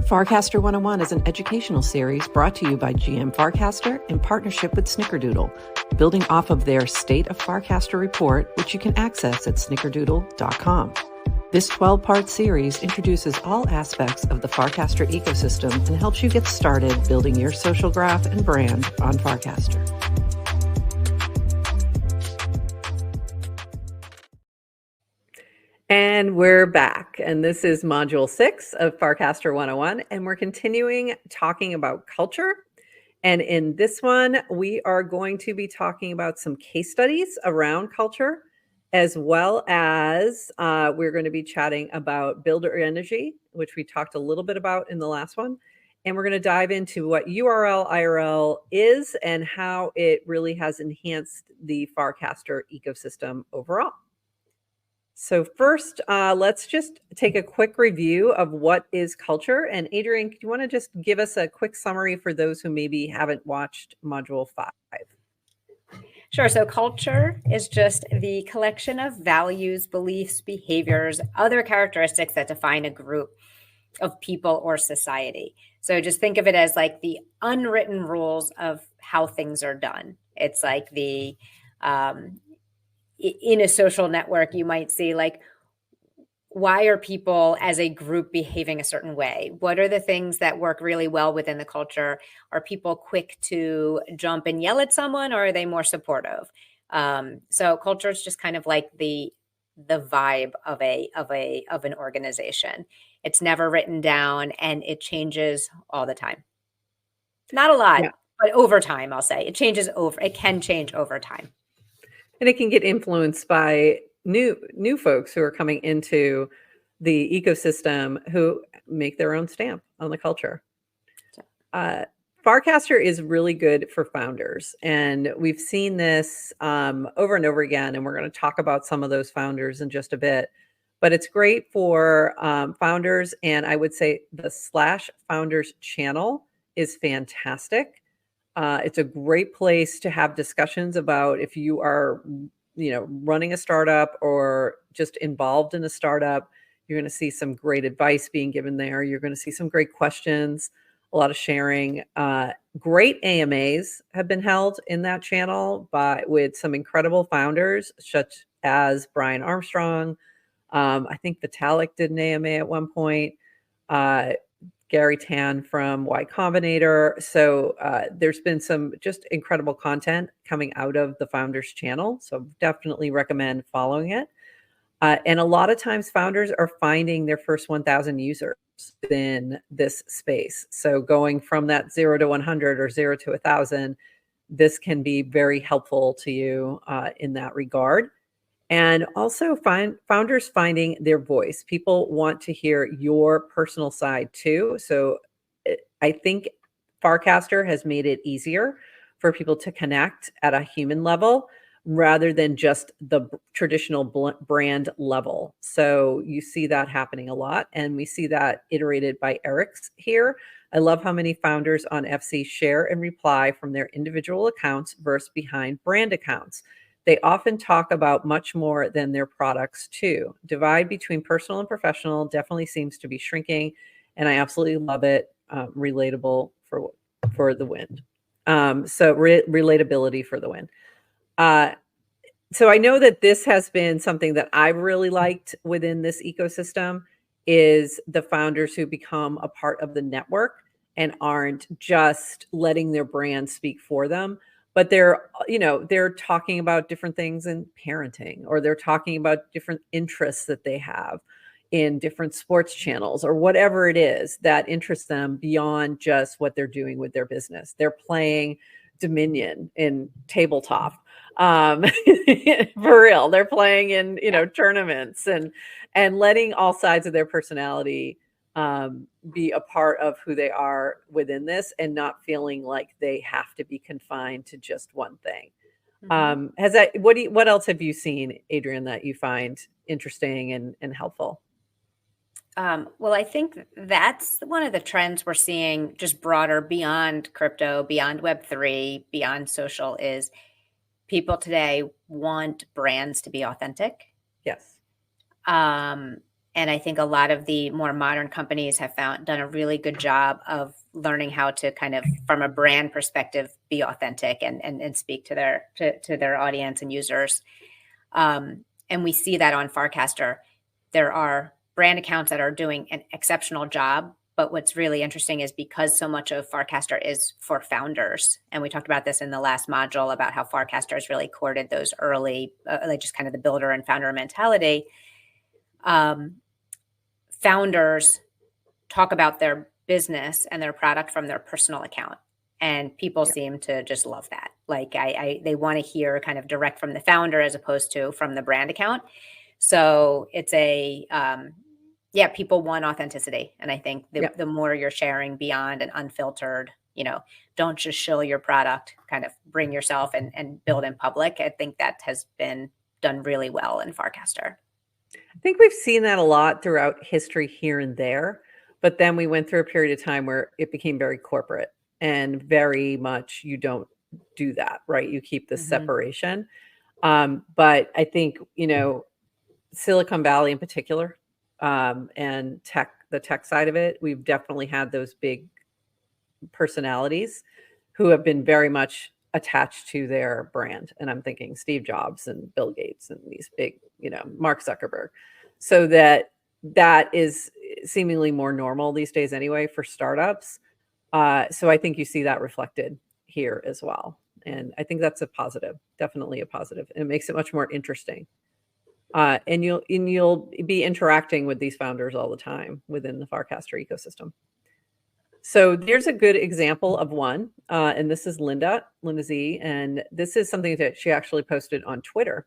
Farcaster 101 is an educational series brought to you by GM Farcaster in partnership with Snickerdoodle, building off of their State of Farcaster report, which you can access at Snickerdoodle.com. This 12-part series introduces all aspects of the Farcaster ecosystem and helps you get started building your social graph and brand on Farcaster. And we're back, and this is Module 6 of Farcaster 101, and we're continuing talking about culture. And in this one, we are going to be talking about some case studies around culture, as well as we're going to be chatting about builder energy, which we talked a little bit about in the last one. And we're going to dive into what URL IRL is and how it really has enhanced the Farcaster ecosystem overall. So first, let's just take a quick review of what is culture. And Adrian, do you want to just give us a quick summary for those who maybe haven't watched Module 5? Sure. So culture is just the collection of values, beliefs, behaviors, other characteristics that define a group of people or society. So just think of it as like the unwritten rules of how things are done. It's like the in a social network, you might see like, why are people as a group behaving a certain way? What are the things that work really well within the culture? Are people quick to jump and yell at someone, or are they more supportive? So culture is just kind of like the vibe of an organization. It's never written down, and it changes all the time. Not a lot, but over time, I'll say it changes over. It can change over time. And it can get influenced by new folks who are coming into the ecosystem who make their own stamp on the culture. Farcaster is really good for founders, and we've seen this over and over again, and we're going to talk about some of those founders in just a bit. But it's great for founders, and I would say the /founders channel is fantastic. It's a great place to have discussions about if you are, running a startup or just involved in a startup. You're going to see some great advice being given there. You're going to see some great questions, a lot of sharing. Great AMAs have been held in that channel with some incredible founders, such as Brian Armstrong. I think Vitalik did an AMA at one point. Gary Tan from Y Combinator. So there's been some just incredible content coming out of the Founders channel. So definitely recommend following it. And a lot of times founders are finding their first 1,000 users in this space. So going from that 0 to 100 or 0 to 1,000, this can be very helpful to you in that regard. And also founders finding their voice. People want to hear your personal side too. So I think Farcaster has made it easier for people to connect at a human level rather than just the traditional brand level. So you see that happening a lot, and we see that iterated by Eric's here. I love how many founders on FC share and reply from their individual accounts versus behind brand accounts. They often talk about much more than their products too. Divide between personal and professional definitely seems to be shrinking, and I absolutely love it. Relatable for the win. So relatability for the win. So I know that this has been something that I've really liked within this ecosystem is the founders who become a part of the network and aren't just letting their brand speak for them. But they're talking about different things in parenting, or they're talking about different interests that they have in different sports channels, or whatever it is that interests them beyond just what they're doing with their business. They're playing Dominion in tabletop. For real. They're playing in, tournaments and letting all sides of their personality be a part of who they are within this, and not feeling like they have to be confined to just one thing. Mm-hmm. What else have you seen, Adrian, that you find interesting and helpful? Well, I think that's one of the trends we're seeing just broader beyond crypto, beyond Web3, beyond social, is people today want brands to be authentic. Yes. And I think a lot of the more modern companies have done a really good job of learning how to kind of, from a brand perspective, be authentic and speak to their audience and users. And we see that on Farcaster. There are brand accounts that are doing an exceptional job. But what's really interesting is because so much of Farcaster is for founders, and we talked about this in the last module about how Farcaster has really courted those early, like just kind of the builder and founder mentality. Founders talk about their business and their product from their personal account. And people seem to just love that. Like they want to hear kind of direct from the founder as opposed to from the brand account. So it's people want authenticity. And I think the more you're sharing beyond and unfiltered, don't just shill your product, kind of bring yourself and build in public. I think that has been done really well in Farcaster. I think we've seen that a lot throughout history here and there, but then we went through a period of time where it became very corporate and very much you don't do that, right? You keep the separation. But I think, Silicon Valley in particular, and the tech side of it, we've definitely had those big personalities who have been very much attached to their brand. And I'm thinking Steve Jobs and Bill Gates and these big, Mark Zuckerberg. So that is seemingly more normal these days anyway for startups. So I think you see that reflected here as well. And I think that's a positive, definitely a positive. And it makes it much more interesting. And you'll be interacting with these founders all the time within the Farcaster ecosystem. So there's a good example of one, and this is Linda Z, and this is something that she actually posted on Twitter,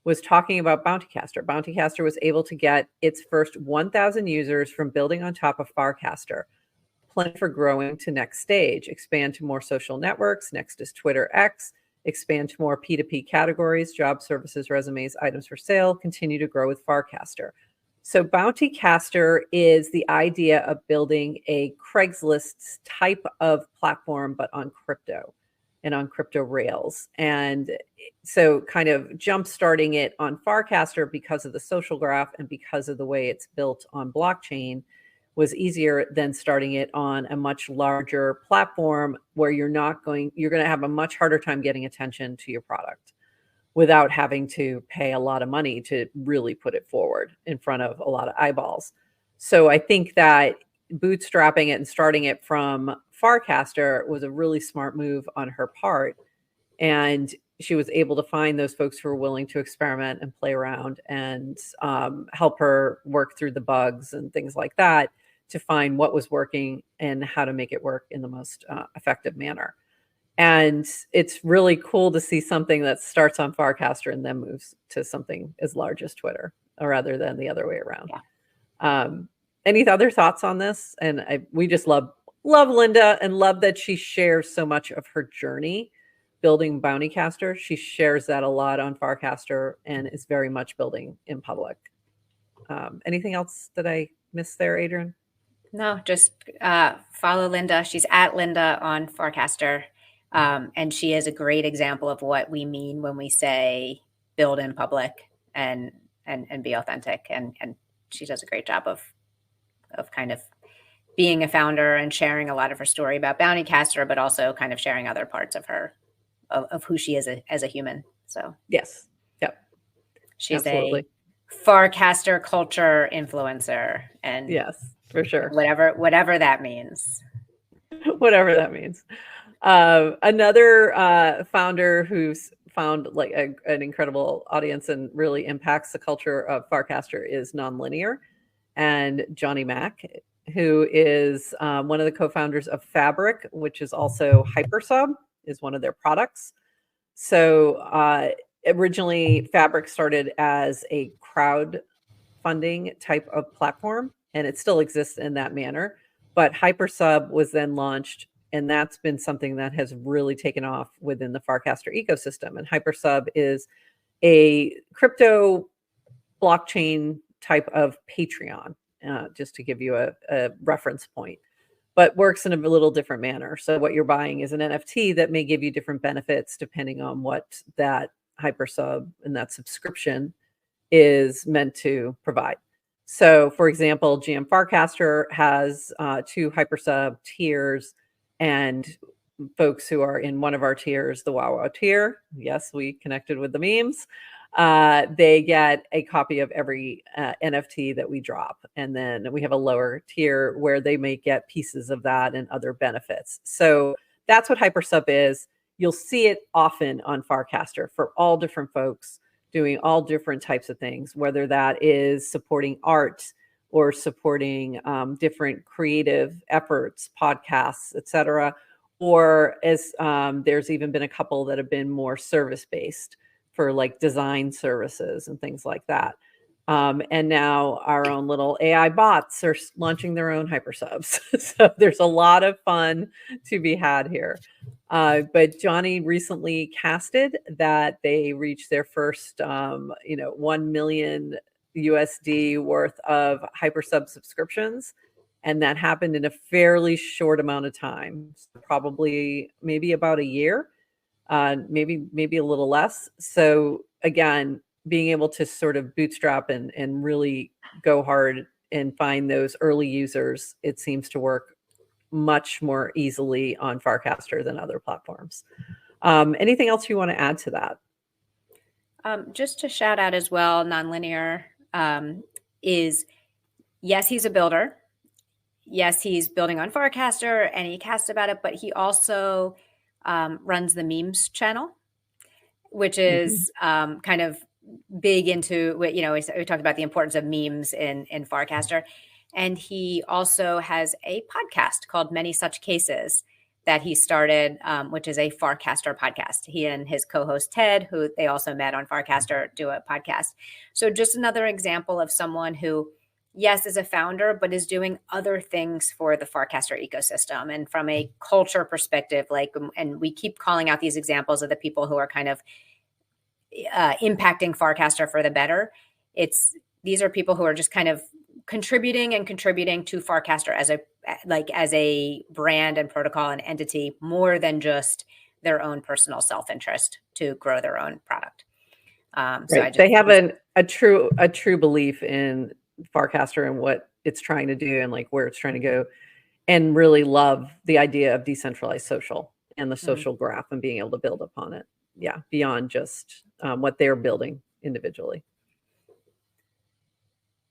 was talking about Bountycaster. Bountycaster was able to get its first 1,000 users from building on top of Farcaster. Plan for growing to next stage, expand to more social networks. Next is Twitter X, expand to more P2P categories, jobs, services, resumes, items for sale, continue to grow with Farcaster. So Bountycaster is the idea of building a Craigslist type of platform, but on crypto and on crypto rails. And so kind of jump starting it on Farcaster because of the social graph and because of the way it's built on blockchain was easier than starting it on a much larger platform where you're going to have a much harder time getting attention to your product without having to pay a lot of money to really put it forward in front of a lot of eyeballs. So I think that bootstrapping it and starting it from Farcaster was a really smart move on her part. And she was able to find those folks who were willing to experiment and play around and help her work through the bugs and things like that to find what was working and how to make it work in the most effective manner. And it's really cool to see something that starts on Farcaster and then moves to something as large as Twitter, or rather than the other way around. Yeah. Any other thoughts on this? And we just love Linda and love that she shares so much of her journey building Bountycaster. She shares that a lot on Farcaster and is very much building in public. Anything else that I missed there, Adrian? No, just follow Linda. She's at Linda on Farcaster. And she is a great example of what we mean when we say build in public and be authentic. And she does a great job of kind of being a founder and sharing a lot of her story about Bountycaster, but also kind of sharing other parts of her, of who she is as a human. So yes. Yep. She's absolutely a Farcaster culture influencer. And yes, for sure. Whatever that means. Whatever that means. Another founder who's found like an incredible audience and really impacts the culture of Farcaster is Nonlinear, and Johnny Mack, who is one of the co-founders of Fabric, which is also Hypersub, is one of their products. So originally Fabric started as a crowdfunding type of platform, and it still exists in that manner. But Hypersub was then launched, and that's been something that has really taken off within the Farcaster ecosystem. And Hypersub is a crypto blockchain type of Patreon, just to give you a reference point, but works in a little different manner. So what you're buying is an NFT that may give you different benefits depending on what that Hypersub and that subscription is meant to provide. So, for example, GM Farcaster has 2 hypersub tiers, and folks who are in one of our tiers, the Wow Wow tier, yes, we connected with the memes, they get a copy of every NFT that we drop. And then we have a lower tier where they may get pieces of that and other benefits. So that's what hypersub is. You'll see it often on Farcaster for all different folks doing all different types of things, whether that is supporting art or supporting different creative efforts, podcasts, etc. Or as there's even been a couple that have been more service-based for like design services and things like that. And now our own little AI bots are launching their own hypersubs. So there's a lot of fun to be had here. But Johnny recently casted that they reached their first, 1 million USD worth of hypersub subscriptions. And that happened in a fairly short amount of time, probably maybe about a year, maybe a little less. So again, being able to sort of bootstrap and really go hard and find those early users, it seems to work much more easily on Farcaster than other platforms. Anything else you want to add to that? Just to shout out as well, Nonlinear is, yes, he's a builder. Yes, he's building on Farcaster and he casts about it, but he also runs the memes channel, which is kind of big into, we talked about the importance of memes in Farcaster. And he also has a podcast called Many Such Cases that he started, which is a Farcaster podcast. He and his co-host Ted, who they also met on Farcaster, do a podcast. So just another example of someone who, yes, is a founder, but is doing other things for the Farcaster ecosystem. And from a culture perspective, and we keep calling out these examples of the people who are kind of impacting Farcaster for the better. These are people who are just kind of contributing to Farcaster as a brand and protocol and entity, more than just their own personal self-interest to grow their own product. Right. They have a true belief in Farcaster and what it's trying to do and like where it's trying to go, and really love the idea of decentralized social and the social graph and being able to build upon it. Yeah, beyond just what they're building individually.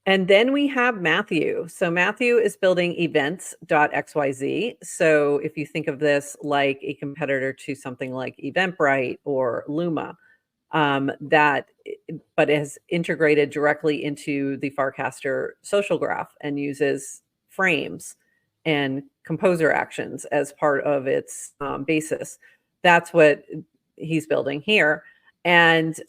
And then we have Matthew. So Matthew is building events.xyz. So if you think of this like a competitor to something like Eventbrite or Luma, but is integrated directly into the Farcaster social graph and uses frames and composer actions as part of its basis. That's what he's building here. And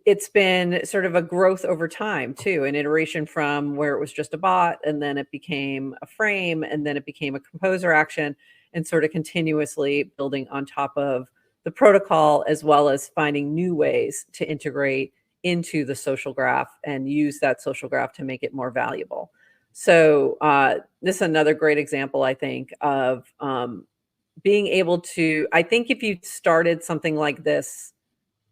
it's been sort of a growth over time too, an iteration from where it was just a bot, and then it became a frame, and then it became a composer action, and sort of continuously building on top of the protocol, as well as finding new ways to integrate into the social graph and use that social graph to make it more valuable. So this is another great example, I think, of being able to, I think if you started something like this,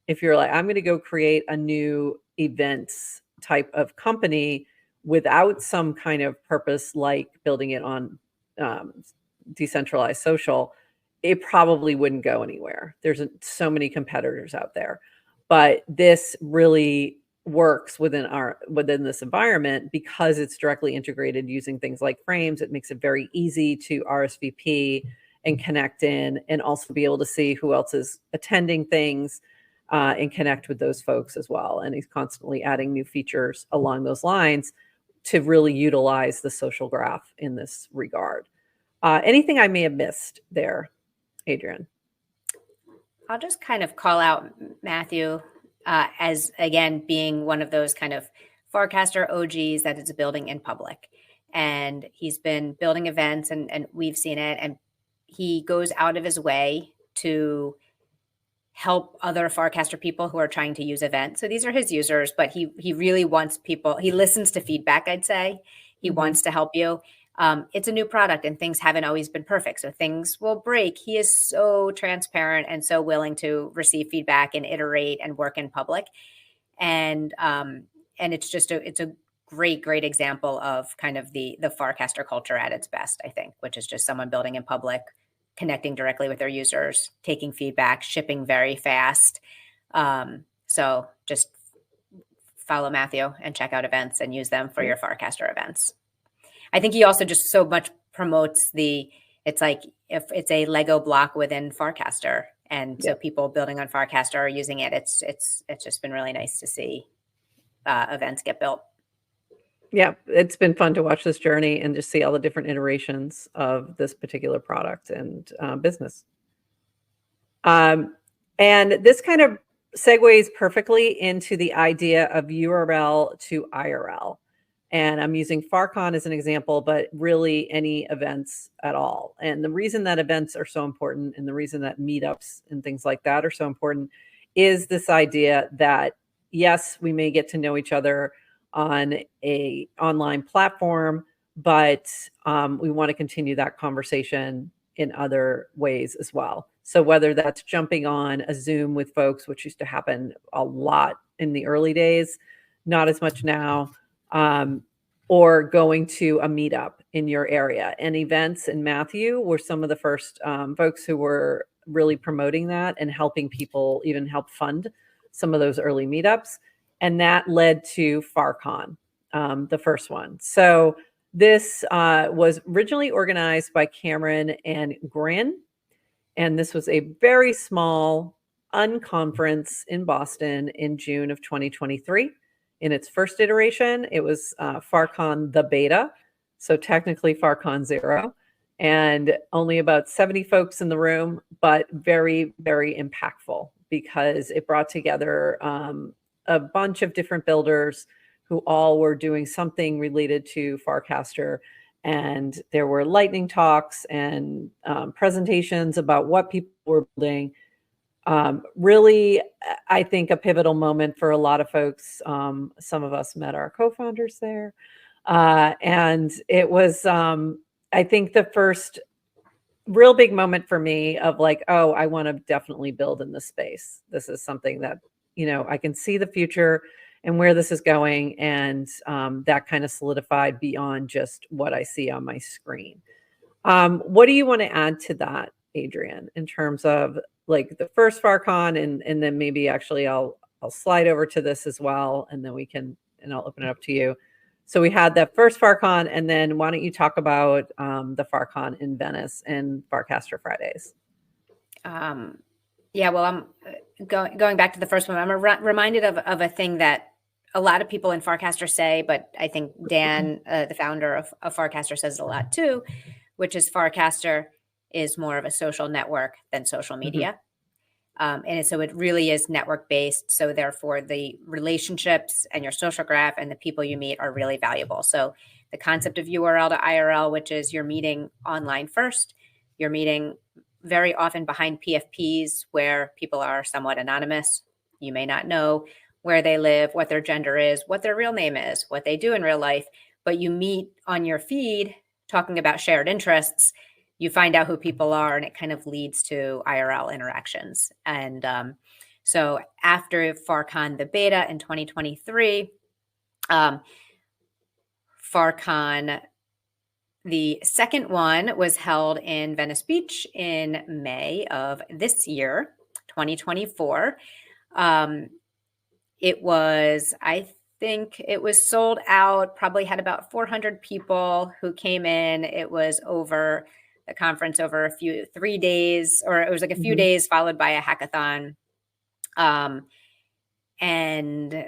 if you're like, I'm going to go create a new events type of company without some kind of purpose, like building it on decentralized social, it probably wouldn't go anywhere. There's so many competitors out there, but this really works within this environment because it's directly integrated using things like frames. It makes it very easy to RSVP and connect in, and also be able to see who else is attending things and connect with those folks as well. And he's constantly adding new features along those lines to really utilize the social graph in this regard. Anything I may have missed there, Adrian? I'll just kind of call out Matthew as, again, being one of those kind of Farcaster OGs that is building in public. And he's been building events, and we've seen it. And he goes out of his way to help other Farcaster people who are trying to use events. So these are his users, but he really wants people, he listens to feedback, I'd say. He wants to help you. It's a new product and things haven't always been perfect. So things will break. He is so transparent and so willing to receive feedback and iterate and work in public. And it's just it's a great example of kind of the Farcaster culture at its best, I think, which is just someone building in public, connecting directly with their users, taking feedback, shipping very fast. So just follow Matthew and check out events and use them for your Farcaster events. I think he also just so much promotes it's like if it's a Lego block within Farcaster, and so people building on Farcaster are using it. It's just been really nice to see events get built. Yeah, it's been fun to watch this journey and just see all the different iterations of this particular product and business. And this kind of segues perfectly into the idea of URL to IRL. And I'm using Farcon as an example, but really any events at all. And the reason that events are so important and the reason that meetups and things like that are so important is this idea that, yes, we may get to know each other on a online platform, but we want to continue that conversation in other ways as well. So whether that's jumping on a Zoom with folks, which used to happen a lot in the early days, not as much now, or going to a meetup in your area. And events and Matthew were some of the first folks who were really promoting that and helping people even help fund some of those early meetups. And that led to Farcon, the first one. So this was originally organized by Cameron and Grin. And this was a very small unconference in Boston in June of 2023. In its first iteration, it was Farcon the beta, so technically Farcon 0, and only about 70 folks in the room, but very, very impactful because it brought together a bunch of different builders who all were doing something related to Farcaster. And there were lightning talks and presentations about what people were building. Really, I think a pivotal moment for a lot of folks. Some of us met our co-founders there. And it was, I think, the first real big moment for me of like, oh, I want to definitely build in this space. This is something that, I can see the future and where this is going. And that kind of solidified beyond just what I see on my screen. What do you want to add to that, Adrian, in terms of like the first Farcon, and then maybe actually I'll slide over to this as well, and then I'll open it up to you. So we had that first Farcon, and then why don't you talk about the Farcon in Venice and Farcaster Fridays? Yeah, well, I'm going back to the first one. I'm reminded of a thing that a lot of people in Farcaster say, but I think Dan, the founder of Farcaster, says it a lot too, which is Farcaster is more of a social network than social media. And so it really is network based. So therefore the relationships and your social graph and the people you meet are really valuable. So the concept of URL to IRL, which is you're meeting online first, you're meeting very often behind PFPs where people are somewhat anonymous. You may not know where they live, what their gender is, what their real name is, what they do in real life, but you meet on your feed talking about shared interests. You find out who people are, and it kind of leads to IRL interactions. And so after Farcon the beta in 2023, Farcon, the second one, was held in Venice Beach in May of this year, 2024. It was, I think it was sold out, probably had about 400 people who came in. It was over the conference over 3 days, or it was like a few days followed by a hackathon. And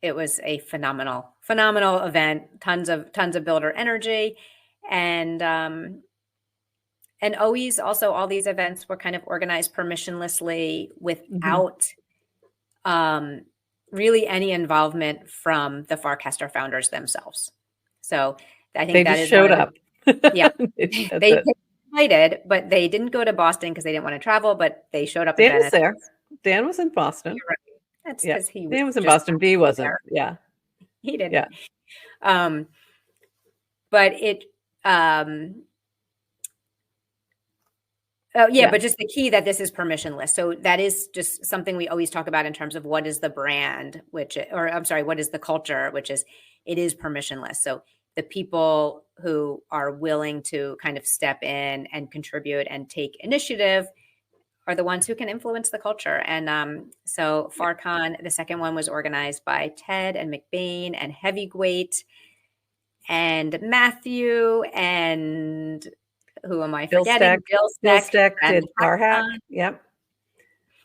it was a phenomenal event, tons of builder energy. And always also all these events were kind of organized permissionlessly without really any involvement from the Farcaster founders themselves. So I think they just showed up. Yeah, they invited, but they didn't go to Boston because they didn't want to travel. But they showed up. Dan was there. Dan was in Boston. You're right. That's because Dan was in Boston. B wasn't. There. Yeah, he didn't. Yeah. But it Oh, yeah, Yeah. but just the key that this is permissionless. So that is just something we always talk about in terms of what is the brand, or I'm sorry, what is the culture, which is it is permissionless. So the people who are willing to kind of step in and contribute and take initiative are the ones who can influence the culture. And so FarCon, the second one was organized by Ted and McBain and Heavyweight and Matthew and who am I Bill forgetting? Steck. Bill Bill Steck Steck ran the did Car Hack. hackathon. Yep.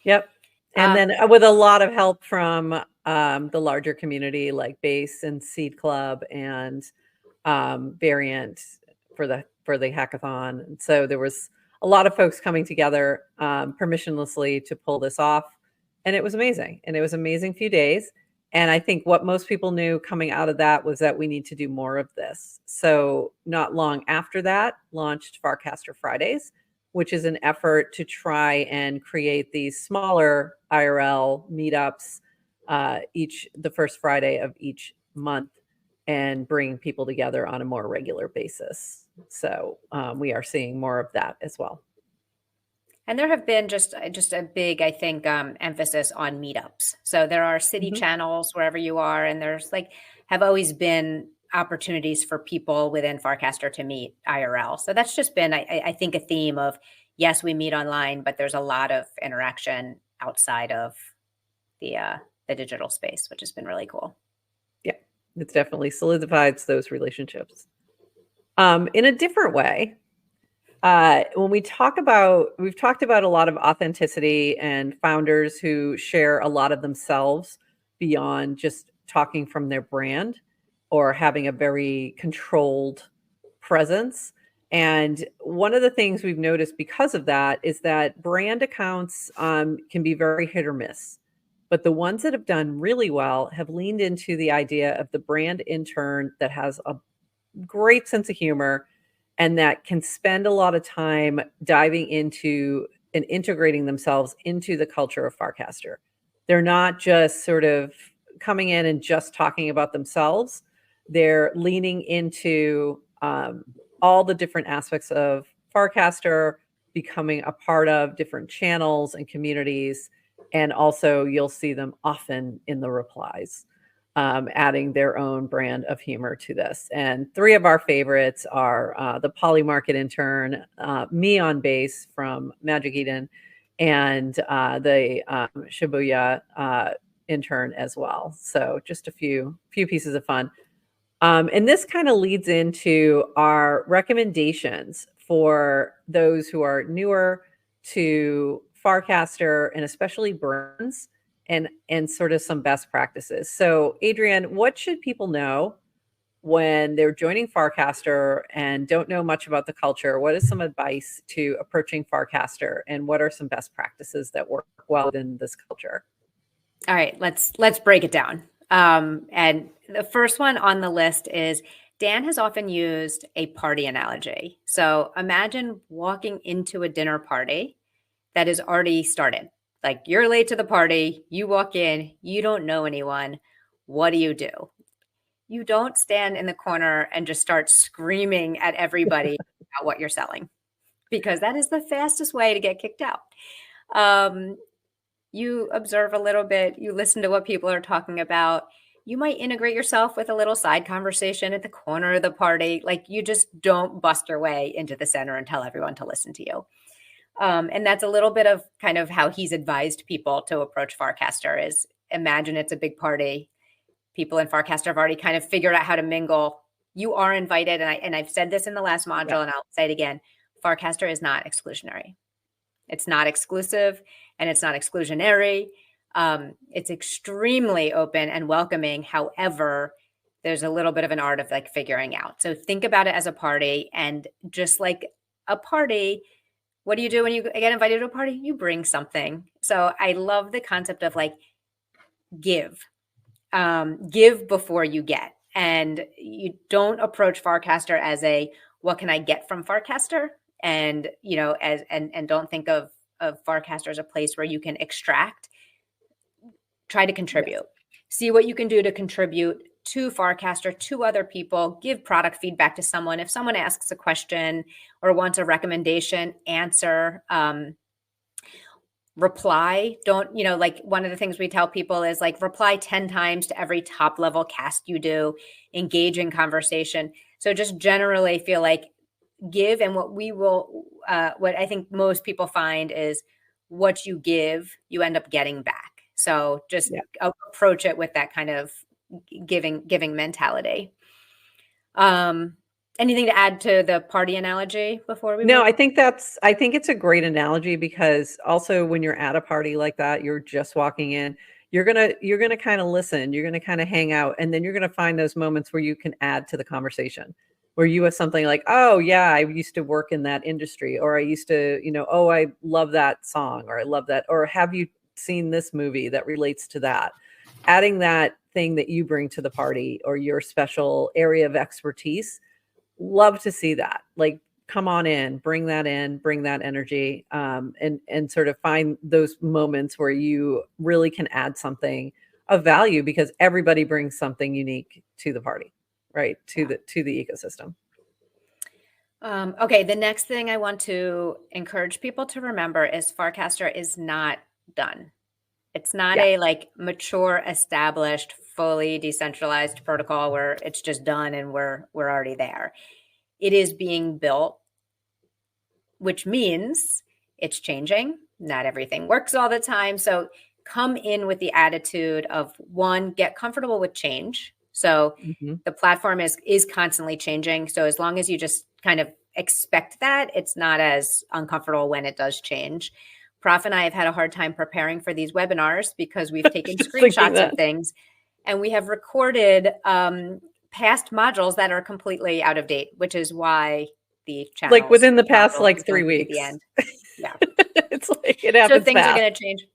Yep. And Um, then with a lot of help from the larger community like Base and Seed Club and Variant for the hackathon. And so there was a lot of folks coming together permissionlessly to pull this off. And it was amazing. And it was an amazing few days. And I think what most people knew coming out of that was that we need to do more of this. So not long after that, launched Farcaster Fridays, which is an effort to try and create these smaller IRL meetups the first Friday of each month and bring people together on a more regular basis. So we are seeing more of that as well. And there have been just a big, I think, emphasis on meetups. So there are city channels wherever you are, and there's have always been opportunities for people within Farcaster to meet IRL. So that's just been, I think, a theme of, yes, we meet online, but there's a lot of interaction outside of the digital space, which has been really cool. Yeah, it's definitely solidified those relationships. In a different way, when we've talked about a lot of authenticity and founders who share a lot of themselves beyond just talking from their brand or having a very controlled presence. And one of the things we've noticed because of that is that brand accounts can be very hit or miss. But the ones that have done really well have leaned into the idea of the brand intern that has a great sense of humor and that can spend a lot of time diving into and integrating themselves into the culture of Farcaster. They're not just sort of coming in and just talking about themselves. They're leaning into all the different aspects of Farcaster, becoming a part of different channels and communities. And also you'll see them often in the replies. Adding their own brand of humor to this. And three of our favorites are the Poly Market intern, me on Base from Magic Eden, and the Shibuya intern as well. So just a few pieces of fun. And this kind of leads into our recommendations for those who are newer to Farcaster and especially brands and sort of some best practices. So Adrienne, what should people know when they're joining Farcaster and don't know much about the culture? What is some advice to approaching Farcaster and what are some best practices that work well in this culture? All right, let's break it down. And the first one on the list is Dan has often used a party analogy. So imagine walking into a dinner party that is already started. Like you're late to the party, you walk in, you don't know anyone. What do? You don't stand in the corner and just start screaming at everybody about what you're selling, because that is the fastest way to get kicked out. You observe a little bit, you listen to what people are talking about. You might integrate yourself with a little side conversation at the corner of the party. Like you just don't bust your way into the center and tell everyone to listen to you. And that's a little bit of kind of how he's advised people to approach Farcaster is imagine it's a big party. People in Farcaster have already kind of figured out how to mingle. You are invited. And I've said this in the last module and I'll say it again. Farcaster is not exclusionary. It's not exclusive and it's not exclusionary. It's extremely open and welcoming. However, there's a little bit of an art of like figuring out. So think about it as a party, and just like a party, what do you do when you get invited to a party? You bring something. So I love the concept of like give before you get. And you don't approach Farcaster as a, what can I get from Farcaster? And, you know, and don't think of Farcaster as a place where you can extract. Try to contribute. Yes. See what you can do to contribute to Farcaster, to other people, give product feedback to someone. If someone asks a question or wants a recommendation, answer, reply. Don't, like one of the things we tell people is like reply 10 times to every top level cast you do, engage in conversation. So just generally feel like give, and what I think most people find is what you give, you end up getting back. So just approach it with that kind of giving mentality. Anything to add to the party analogy before we No, move? I think it's a great analogy, because also when you're at a party like that, you're just walking in, you're gonna kind of listen, you're gonna kind of hang out, and then you're gonna find those moments where you can add to the conversation, where you have something like, oh yeah, I used to work in that industry, or I used to, oh, I love that song, or I love that, or have you seen this movie that relates to that? Adding that thing that you bring to the party, or your special area of expertise. Love to see that. Like, come on in, bring that energy, and sort of find those moments where you really can add something of value, because everybody brings something unique to the party, right? To the ecosystem. Okay, the next thing I want to encourage people to remember is Farcaster is not done. It's not a like mature, established, fully decentralized protocol where it's just done and we're already there. It is being built, which means it's changing. Not everything works all the time. So come in with the attitude of, one, get comfortable with change. So the platform is constantly changing. So as long as you just kind of expect that, it's not as uncomfortable when it does change. Prof and I have had a hard time preparing for these webinars because we've taken screenshots of things, and we have recorded past modules that are completely out of date, which is why the channel, like within the past like 3 weeks. The end. Yeah. It's like it happens. So things fast. are going to change.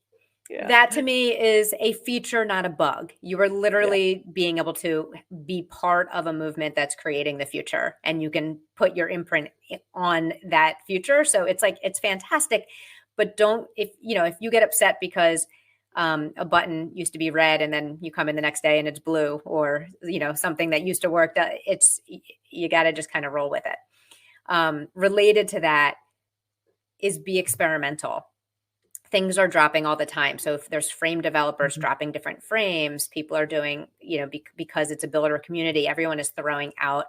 Yeah. That to me is a feature, not a bug. You are literally being able to be part of a movement that's creating the future, and you can put your imprint on that future. So it's like, it's fantastic. But if you get upset because a button used to be red and then you come in the next day and it's blue, or, something that used to work, you got to just kind of roll with it. Related to that is be experimental. Things are dropping all the time. So if there's frame developers dropping different frames, people are doing, because it's a builder community, everyone is throwing out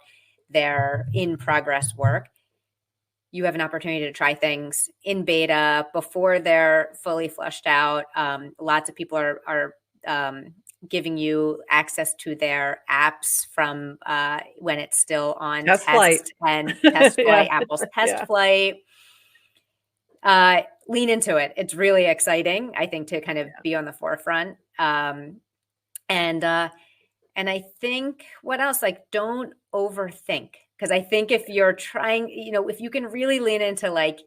their in progress work. You have an opportunity to try things in beta before they're fully fleshed out. Lots of people are giving you access to their apps from when it's still on test flight and test flight, Apple's test flight. Lean into it. It's really exciting, I think, to kind of be on the forefront. And I think what else, like, don't overthink. Because I think if you're trying, if you can really lean into like,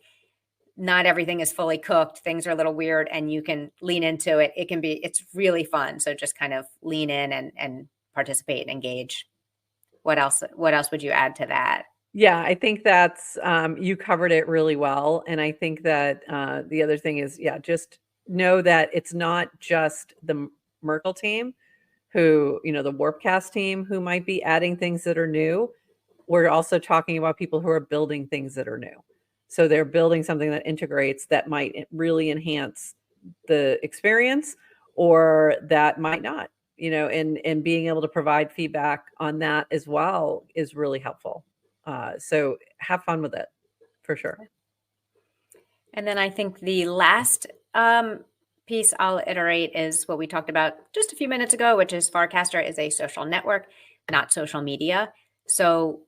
not everything is fully cooked, things are a little weird, and you can lean into it, it's really fun. So just kind of lean in and participate and engage. What else would you add to that? Yeah, I think that's, you covered it really well. And I think that the other thing is, just know that it's not just the Merkle team who, the Warpcast team who might be adding things that are new. We're also talking about people who are building things that are new. So they're building something that integrates, that might really enhance the experience, or that might not, and being able to provide feedback on that as well is really helpful. So have fun with it, for sure. And then I think the last piece I'll iterate is what we talked about just a few minutes ago, which is Farcaster is a social network, not social media. So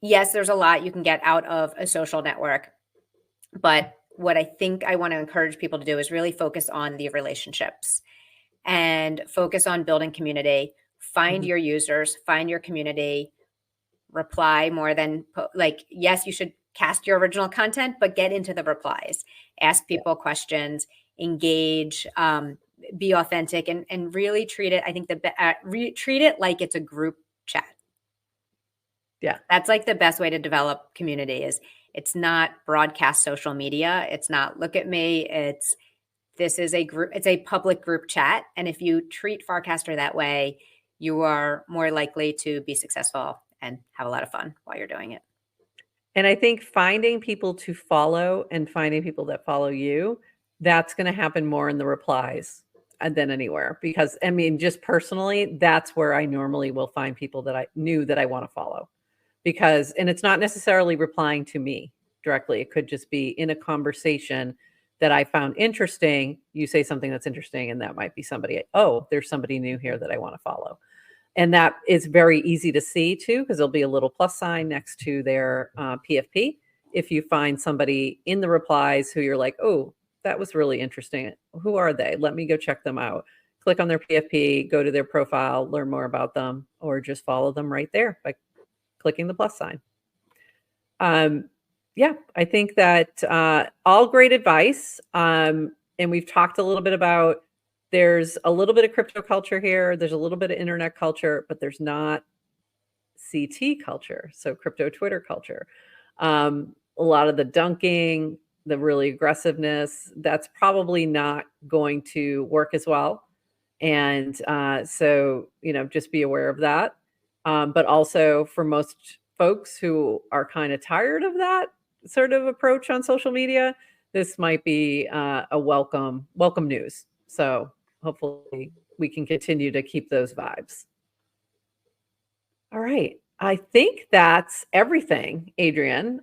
yes, there's a lot you can get out of a social network, but what I think I want to encourage people to do is really focus on the relationships and focus on building community. Find your users, find your community, reply more than yes, you should cast your original content, but get into the replies, ask people questions, engage, be authentic, and really treat it. I think treat it like it's a group chat. Yeah. That's like the best way to develop community. It's not broadcast social media. It's not look at me. This is a group. It's a public group chat. And if you treat Farcaster that way, you are more likely to be successful and have a lot of fun while you're doing it. And I think finding people to follow and finding people that follow you, that's going to happen more in the replies than anywhere. Because I mean, just personally, that's where I normally will find people that I knew that I want to follow. Because, and it's not necessarily replying to me directly. It could just be in a conversation that I found interesting. You say something that's interesting, and that might be somebody, oh, there's somebody new here that I want to follow. And that is very easy to see too, because there'll be a little plus sign next to their PFP. If you find somebody in the replies who you're like, oh, that was really interesting. Who are they? Let me go check them out. Click on their PFP, go to their profile, learn more about them, or just follow them right there by clicking the plus sign. Yeah, I think that all great advice. And we've talked a little bit about, there's a little bit of crypto culture here. There's a little bit of internet culture, but there's not CT culture. So crypto Twitter culture. A lot of the dunking, the really aggressiveness, that's probably not going to work as well. And so, just be aware of that. But also for most folks who are kind of tired of that sort of approach on social media, this might be a welcome news. So hopefully we can continue to keep those vibes. All right. I think that's everything, Adrienne.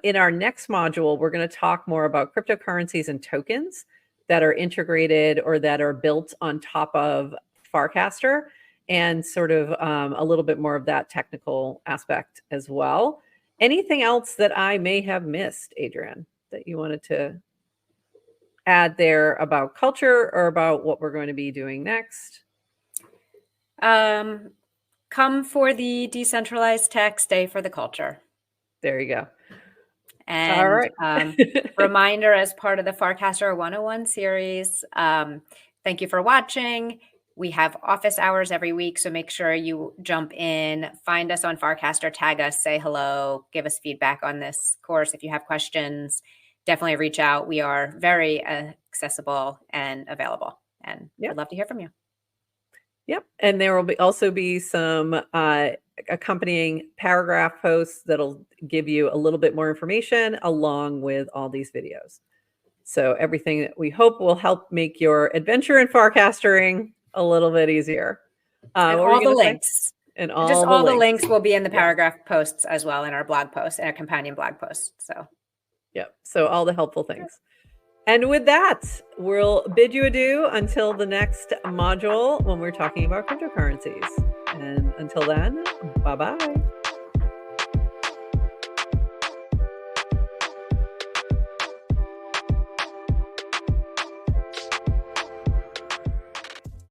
In our next module, we're going to talk more about cryptocurrencies and tokens that are integrated or that are built on top of Farcaster, and sort of a little bit more of that technical aspect as well. Anything else that I may have missed, Adrienne, that you wanted to add there about culture or about what we're going to be doing next? Come for the decentralized tech, stay for the culture. There you go. And all right. Reminder, as part of the Farcaster 101 series, thank you for watching. We have office hours every week, so make sure you jump in, find us on Farcaster, tag us, say hello, give us feedback on this course. If you have questions, definitely reach out. We are very accessible and available, and we'd love to hear from you. Yep. And there will also be some accompanying paragraph posts that'll give you a little bit more information along with all these videos. So everything that we hope will help make your adventure in Farcastering a little bit easier. And all the links. And all just the all links. The links will be in the paragraph posts as well, in our blog posts and our companion blog posts. So so all the helpful things. And with that, we'll bid you adieu until the next module when we're talking about cryptocurrencies. And until then, bye-bye.